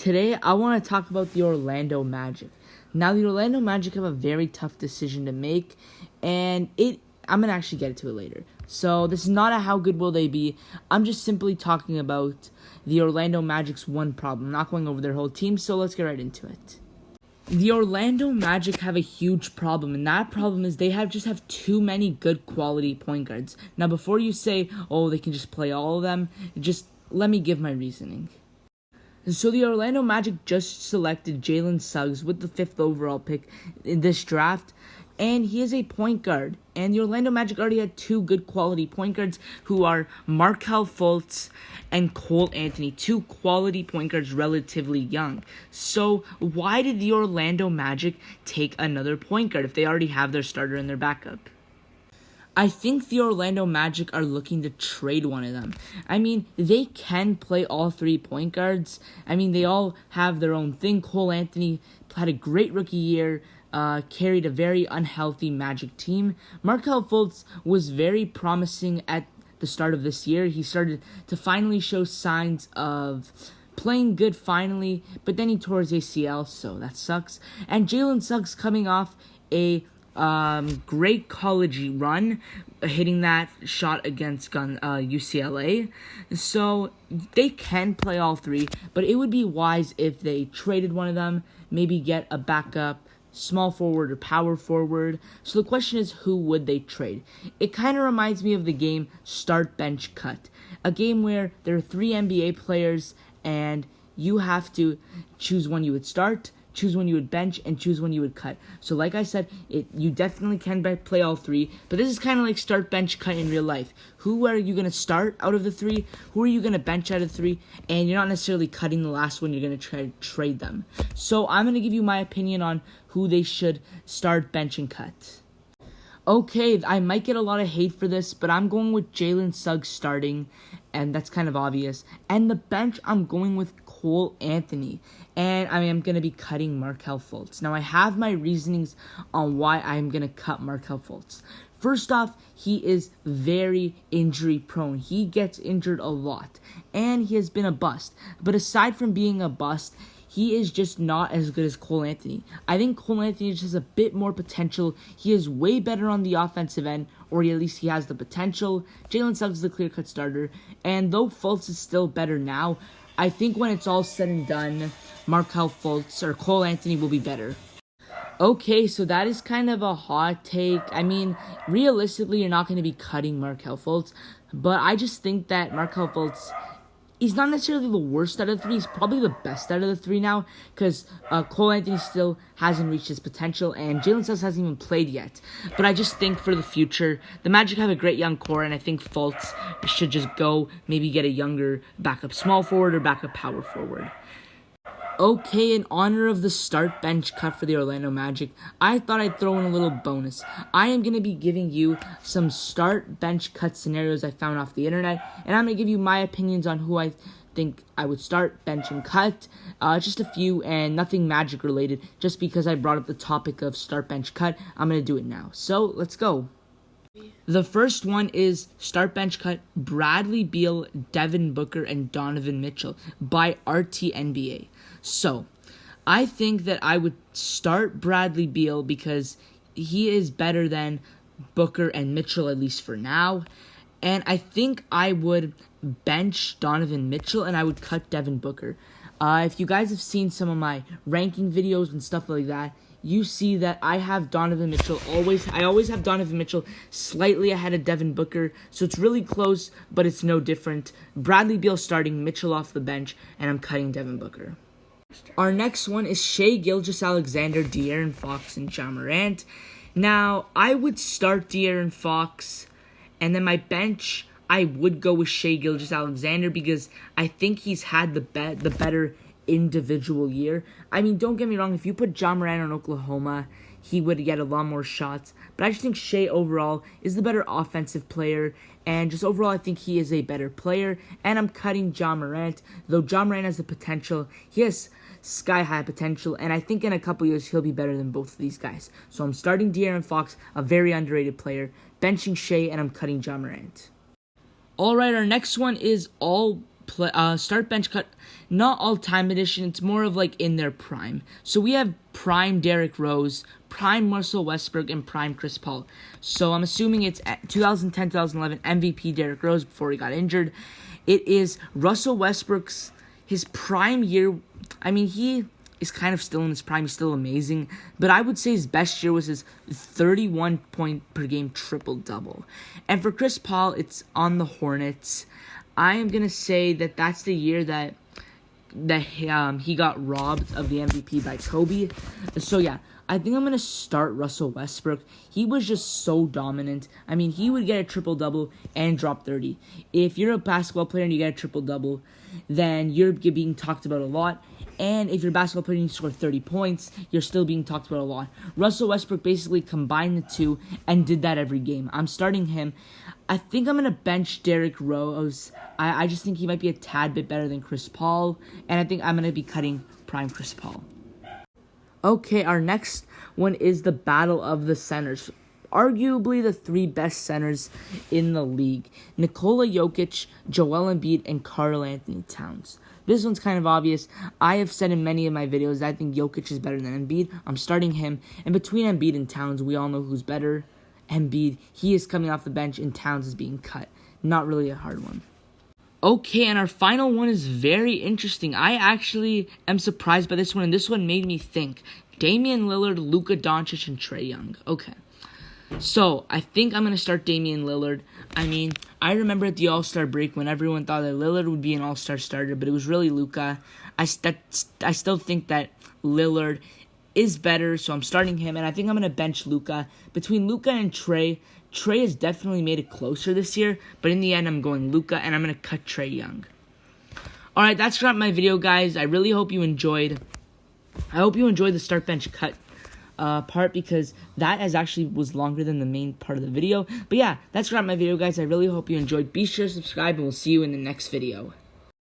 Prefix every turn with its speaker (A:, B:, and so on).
A: Today, I want to talk about the Orlando Magic. Now, the Orlando Magic have a very tough decision to make, and I'm going to actually get to it later. So, this is not a how good will they be. I'm just simply talking about the Orlando Magic's one problem. I'm not going over their whole team, so let's get right into it. The Orlando Magic have a huge problem, and that problem is they just have too many good quality point guards. Now, before you say, oh, they can just play all of them, just let me give my reasoning. So the Orlando Magic just selected Jalen Suggs with the 5th overall pick in this draft, and he is a point guard. And the Orlando Magic already had 2 good quality point guards who are Markelle Fultz and Cole Anthony, 2 quality point guards relatively young. So why did the Orlando Magic take another point guard if they already have their starter and their backup? I think the Orlando Magic are looking to trade one of them. I mean, they can play all 3 point guards. I mean, they all have their own thing. Cole Anthony had a great rookie year, carried a very unhealthy Magic team. Markelle Fultz was very promising at the start of this year. He started to finally show signs of playing good finally, but then he tore his ACL, so that sucks. And Jalen Suggs coming off a great college run, hitting that shot against UCLA. So they can play all 3, but it would be wise if they traded one of them, maybe get a backup small forward or power forward. So the question is, who would they trade? It kind of reminds me of the game Start, Bench, Cut, a game where there are 3 NBA players and you have to choose one you would start, choose one you would bench, and choose one you would cut. So like I said, you definitely can play all 3, but this is kind of like start, bench, cut in real life. Who are you going to start out of the 3? Who are you going to bench out of 3? And you're not necessarily cutting the last one. You're going to try to trade them. So I'm going to give you my opinion on who they should start, bench, and cut. Okay, I might get a lot of hate for this, but I'm going with Jalen Suggs starting, and that's kind of obvious. And the bench, I'm going with Cole Anthony, and I am going to be cutting Markelle Fultz. Now, I have my reasonings on why I'm going to cut Markelle Fultz. First off, he is very injury prone. He gets injured a lot, and he has been a bust. But aside from being a bust, he is just not as good as Cole Anthony. I think Cole Anthony just has a bit more potential. He is way better on the offensive end, or at least he has the potential. Jalen Suggs is the clear-cut starter, and though Fultz is still better now, I think when it's all said and done, Markelle Fultz or Cole Anthony will be better. Okay, so that is kind of a hot take. I mean, realistically, you're not going to be cutting Markelle Fultz, but I just think that Markelle Fultz, he's not necessarily the worst out of the 3. He's probably the best out of the 3 now, because Cole Anthony still hasn't reached his potential, and Jalen Suggs hasn't even played yet. But I just think for the future, the Magic have a great young core, and I think Fultz should just go maybe get a younger backup small forward or backup power forward. Okay, in honor of the start bench cut for the Orlando Magic, I thought I'd throw in a little bonus. I am going to be giving you some start bench cut scenarios I found off the internet, and I'm going to give you my opinions on who I think I would start, bench, and cut. Just a few, and nothing Magic related. Just because I brought up the topic of start, bench, cut, I'm going to do it now. So, let's go. The first one is start, bench, cut Bradley Beal, Devin Booker, and Donovan Mitchell by RTNBA. So, I think that I would start Bradley Beal because he is better than Booker and Mitchell, at least for now. And I think I would bench Donovan Mitchell and I would cut Devin Booker. If you guys have seen some of my ranking videos and stuff like that, you see that I have Donovan Mitchell I always have Donovan Mitchell slightly ahead of Devin Booker, so it's really close, but it's no different. Bradley Beal starting, Mitchell off the bench, and I'm cutting Devin Booker. Our next one is Shai Gilgeous-Alexander, De'Aaron Fox, and Ja Morant. Now, I would start De'Aaron Fox, and then my bench, I would go with Shai Gilgeous-Alexander because I think he's had the better individual year. I mean, don't get me wrong, if you put Ja Morant on Oklahoma, he would get a lot more shots, but I just think Shai overall is the better offensive player, and just overall I think he is a better player, and I'm cutting Ja Morant, though Ja Morant has the potential. He has sky-high potential, and I think in a couple years he'll be better than both of these guys. So I'm starting De'Aaron Fox, a very underrated player, benching Shai, and I'm cutting Ja Morant. Alright, our next one is all start bench cut, not all-time edition. It's more of like in their prime. So we have prime Derrick Rose, prime Russell Westbrook, and prime Chris Paul. So I'm assuming it's 2010, 2011 MVP Derrick Rose before he got injured. It is Russell Westbrook's his prime year. I mean, he is kind of still in his prime. He's still amazing. But I would say his best year was his 31 point per game triple-double. And for Chris Paul, it's on the Hornets. I am going to say that that's the year that he got robbed of the MVP by Kobe. So, yeah, I think I'm going to start Russell Westbrook. He was just so dominant. I mean, he would get a triple-double and drop 30. If you're a basketball player and you get a triple-double, then you're being talked about a lot. And if you're a basketball player and you score 30 points, you're still being talked about a lot. Russell Westbrook basically combined the two and did that every game. I'm starting him. I think I'm going to bench Derrick Rose. I just think he might be a tad bit better than Chris Paul. And I think I'm going to be cutting prime Chris Paul. Okay, our next one is the battle of the centers. Arguably the three best centers in the league. Nikola Jokic, Joel Embiid, and Karl Anthony Towns. This one's kind of obvious. I have said in many of my videos that I think Jokic is better than Embiid. I'm starting him. And between Embiid and Towns, we all know who's better. Embiid, he is coming off the bench, and Towns is being cut. Not really a hard one. Okay, and our final one is very interesting. I actually am surprised by this one, and this one made me think. Damian Lillard, Luka Doncic, and Trae Young. Okay. So, I think I'm going to start Damian Lillard. I mean, I remember at the All-Star break when everyone thought that Lillard would be an All-Star starter, but it was really Luka. I still think that Lillard is better, so I'm starting him, and I think I'm going to bench Luka. Between Luka and Trae has definitely made it closer this year, but in the end, I'm going Luka, and I'm going to cut Trae Young. Alright, that's wrapped my video, guys. I really hope you enjoyed. I hope you enjoyed the start bench cut part, because that was longer than the main part of the video. But yeah, that's wrapped my video, guys. I really hope you enjoyed. Be sure to subscribe, and we'll see you in the next video.